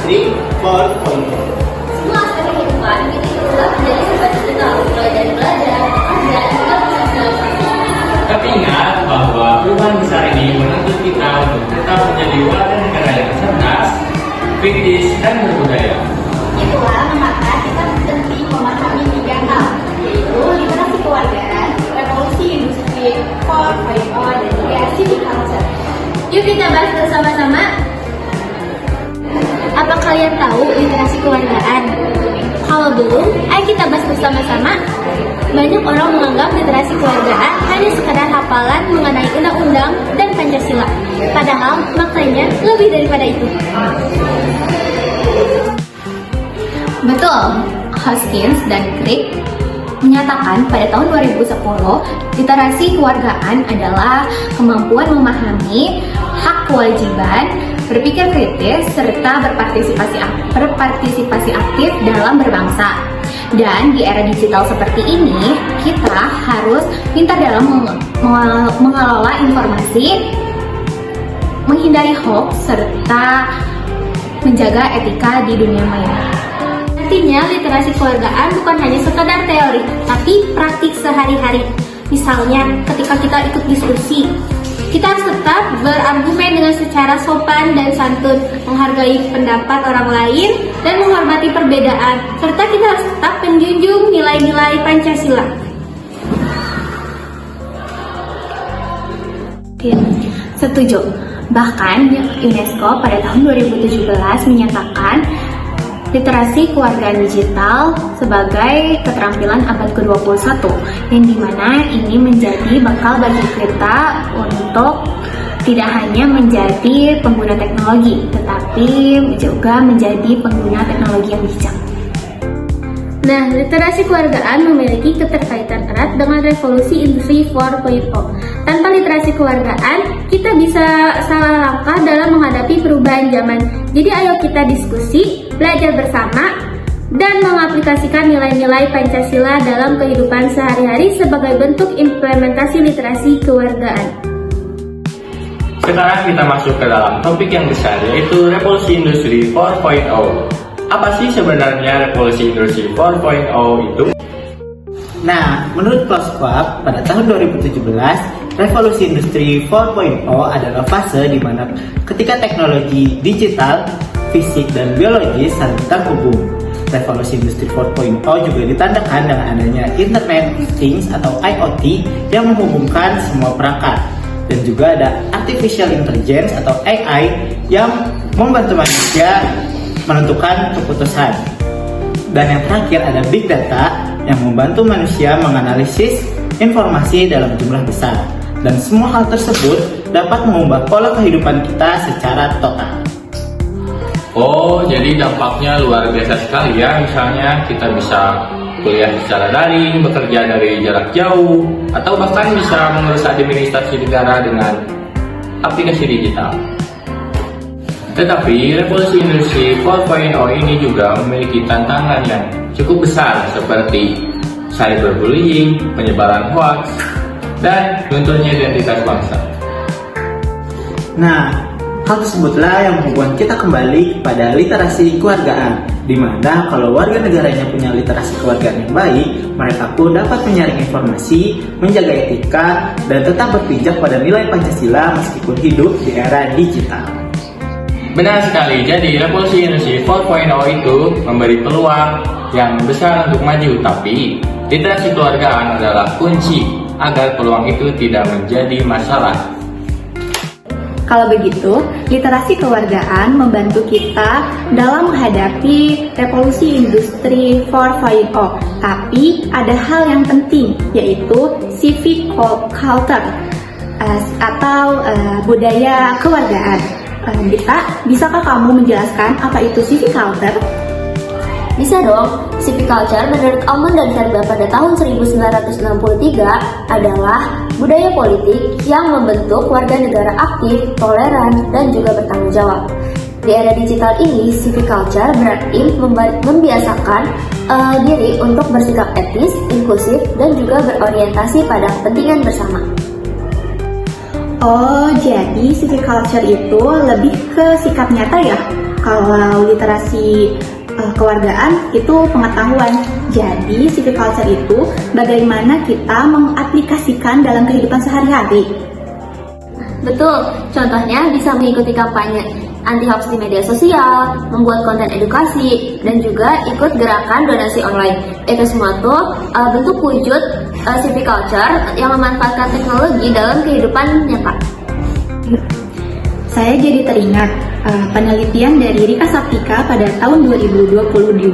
Industri 4.0. Semua aspek kehidupan kita telah menjadi serba digital, mulai dari belajar, bekerja, hingga bersosialisasi. Tapi ingat bahwa perubahan besar ini menuntut kita untuk tetap menjadi warga negara yang cerdas, kritis, dan berbudaya. Itulah mengapa kita penting memahami 3 hal, yaitu literasi kewargaan, revolusi industri 4.0, dan juga civic culture. Yuk kita bahas bersama-sama. Apa kalian tahu literasi kewargaan? Kalau belum, ayo kita bahas bersama-sama. Banyak orang menganggap literasi kewargaan hanya sekadar hafalan mengenai undang-undang dan Pancasila. Padahal maknanya lebih daripada itu. Betul, Hoskins dan Crick menyatakan pada tahun 2010, literasi kewargaan adalah kemampuan memahami hak kewajiban, berpikir kritis, serta berpartisipasi aktif dalam berbangsa. Dan di era digital seperti ini, kita harus pintar dalam mengelola informasi, menghindari hoax, serta menjaga etika di dunia maya. Artinya, literasi kewargaan bukan hanya sekadar teori, tapi praktik sehari-hari. Misalnya, ketika kita ikut diskusi, kita harus tetap berargumen dengan secara sopan dan santun, menghargai pendapat orang lain, dan menghormati perbedaan, serta kita harus tetap menjunjung nilai-nilai Pancasila. Setuju. Bahkan UNESCO pada tahun 2017 menyatakan literasi kewargaan digital sebagai keterampilan abad ke-21, yang dimana ini menjadi bekal bagi kita untuk tidak hanya menjadi pengguna teknologi, tetapi juga menjadi pengguna teknologi yang bijak. Nah, literasi kewargaan memiliki keterkaitan erat dengan revolusi industri 4.0. Tanpa literasi kewargaan, kita bisa salah langkah dalam menghadapi perubahan zaman. Jadi ayo kita diskusi, belajar bersama, dan mengaplikasikan nilai-nilai Pancasila dalam kehidupan sehari-hari sebagai bentuk implementasi literasi kewargaan. Sekarang kita masuk ke dalam topik yang besar, yaitu revolusi industri 4.0. Apa sih sebenarnya revolusi industri 4.0 itu? Nah, menurut Klaus Schwab, pada tahun 2017, revolusi industri 4.0 adalah fase di mana ketika teknologi digital, fisik, dan biologis saling terhubung. Revolusi industri 4.0 juga ditandakan dengan adanya Internet of Things atau IoT yang menghubungkan semua perangkat. Dan juga ada Artificial Intelligence atau AI yang membantu manusia menentukan keputusan. Dan yang terakhir ada Big Data yang membantu manusia menganalisis informasi dalam jumlah besar. Dan semua hal tersebut dapat mengubah pola kehidupan kita secara total. Oh, jadi dampaknya luar biasa sekali ya. Misalnya kita bisa kuliah secara daring, bekerja dari jarak jauh, atau bahkan bisa mengurus administrasi negara dengan aplikasi digital. Tetapi revolusi industri 4.0 ini juga memiliki tantangan yang cukup besar seperti cyberbullying, penyebaran hoax, dan lunturnya identitas bangsa. Nah, hal tersebutlah yang membuat kita kembali kepada literasi kewargaan, di mana kalau warga negaranya punya literasi kewargaan yang baik, mereka pun dapat menyaring informasi, menjaga etika, dan tetap berpijak pada nilai Pancasila meskipun hidup di era digital. Benar sekali, jadi revolusi industri 4.0 itu memberi peluang yang besar untuk maju, tapi literasi kewargaan adalah kunci agar peluang itu tidak menjadi masalah. Kalau begitu, literasi kewargaan membantu kita dalam menghadapi revolusi industri 4.0. Tapi ada hal yang penting, yaitu civic culture atau budaya kewargaan. Dita, bisakah kamu menjelaskan apa itu civic culture? Bisa dong. Civic culture menurut Almond dan Serba pada tahun 1963 adalah budaya politik yang membentuk warga negara aktif, toleran, dan juga bertanggung jawab. Di era digital ini, civic culture berarti membiasakan diri untuk bersikap etis, inklusif, dan juga berorientasi pada kepentingan bersama. Oh, jadi civic culture itu lebih ke sikap nyata ya? Kalau literasi kewargaan itu pengetahuan. Jadi civic culture itu bagaimana kita mengaplikasikan dalam kehidupan sehari-hari. Betul, contohnya bisa mengikuti kampanye anti-hoax di media sosial, membuat konten edukasi, dan juga ikut gerakan donasi online. Itu semua tuh bentuk wujud civic culture yang memanfaatkan teknologi dalam kehidupan nyata. Saya jadi teringat penelitian dari Rika Saptika pada tahun 2022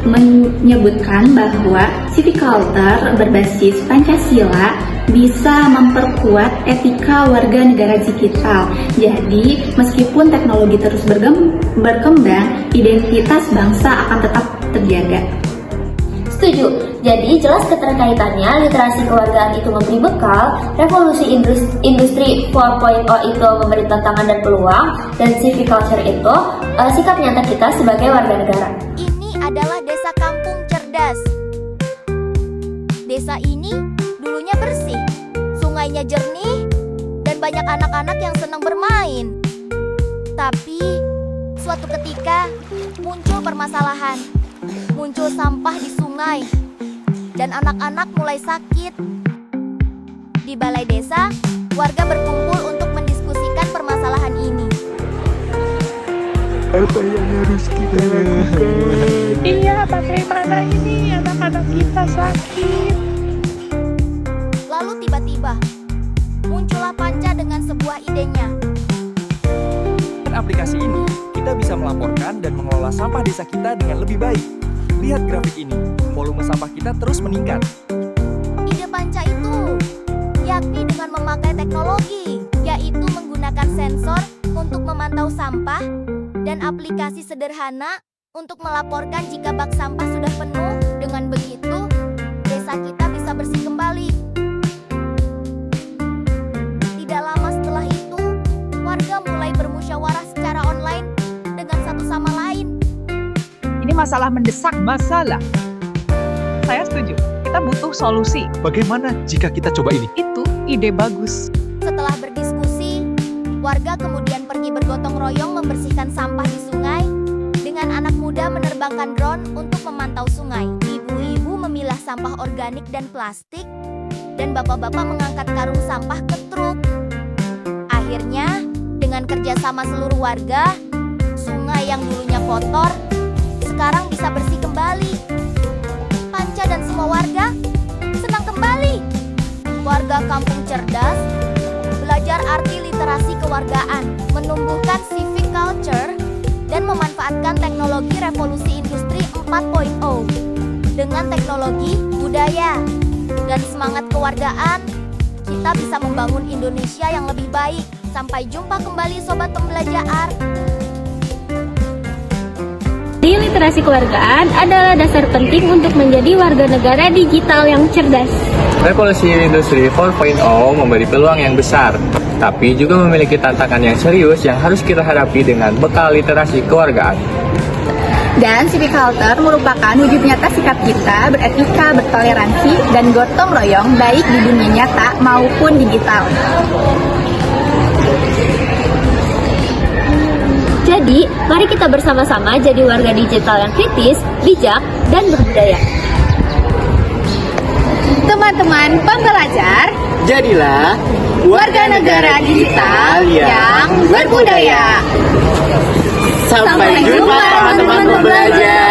menyebutkan bahwa civic culture berbasis Pancasila bisa memperkuat etika warga negara digital. Jadi, meskipun teknologi terus berkembang, identitas bangsa akan tetap terjaga. Setuju. Jadi jelas keterkaitannya literasi kewargaan itu memberi bekal, revolusi industri 4.0 itu memberi tantangan dan peluang, dan civic culture itu sikap nyata kita sebagai warga negara. Ini adalah desa kampung cerdas. Desa ini dulunya bersih, sungainya jernih, dan banyak anak-anak yang senang bermain. Tapi suatu ketika muncul permasalahan. Muncul sampah di sungai, dan anak-anak mulai sakit. Di balai desa, warga berkumpul untuk mendiskusikan permasalahan ini. Apa yang harus kita lakukan? Iya, bagaimana ini anak-anak kita sakit? Lalu tiba-tiba, muncullah Panca dengan sebuah idenya. Dengan aplikasi ini, kita bisa melaporkan dan mengelola sampah desa kita dengan lebih baik. Lihat grafik ini, volume sampah kita terus meningkat. Ide Panca itu, yakni dengan memakai teknologi, yaitu menggunakan sensor untuk memantau sampah dan aplikasi sederhana untuk melaporkan jika bak sampah sudah penuh. Dengan begitu, desa kita bisa bersih kembali. Tidak lama setelah itu, warga mulai bermusyawarah secara online dengan satu sama lain. Ini masalah mendesak. Masalah. Saya setuju. Kita butuh solusi. Bagaimana jika kita coba ini? Itu ide bagus. Setelah berdiskusi, warga kemudian pergi bergotong royong membersihkan sampah di sungai dengan anak muda menerbangkan drone untuk memantau sungai. Ibu-ibu memilah sampah organik dan plastik, dan bapak-bapak mengangkat karung sampah ke truk. Akhirnya, dengan kerjasama seluruh warga, sungai yang dulunya kotor sekarang bisa bersih kembali. Panca dan semua warga senang kembali. Warga kampung cerdas belajar arti literasi kewargaan, menumbuhkan civic culture, dan memanfaatkan teknologi revolusi industri 4.0. Dengan teknologi, budaya, dan semangat kewargaan, kita bisa membangun Indonesia yang lebih baik. Sampai jumpa kembali Sobat Pembelajar. Literasi kewargaan adalah dasar penting untuk menjadi warga negara digital yang cerdas. Revolusi industri 4.0 memberi peluang yang besar, tapi juga memiliki tantangan yang serius yang harus kita hadapi dengan bekal literasi kewargaan. Dan civic culture merupakan wujud nyata sikap kita beretika, bertoleransi, dan gotong royong baik di dunia nyata maupun digital. Jadi, mari kita bersama-sama jadi warga digital yang kritis, bijak, dan berbudaya. Teman-teman pembelajar, Jadilah warga negara digital yang berbudaya. Sampai jumpa teman-teman pembelajar.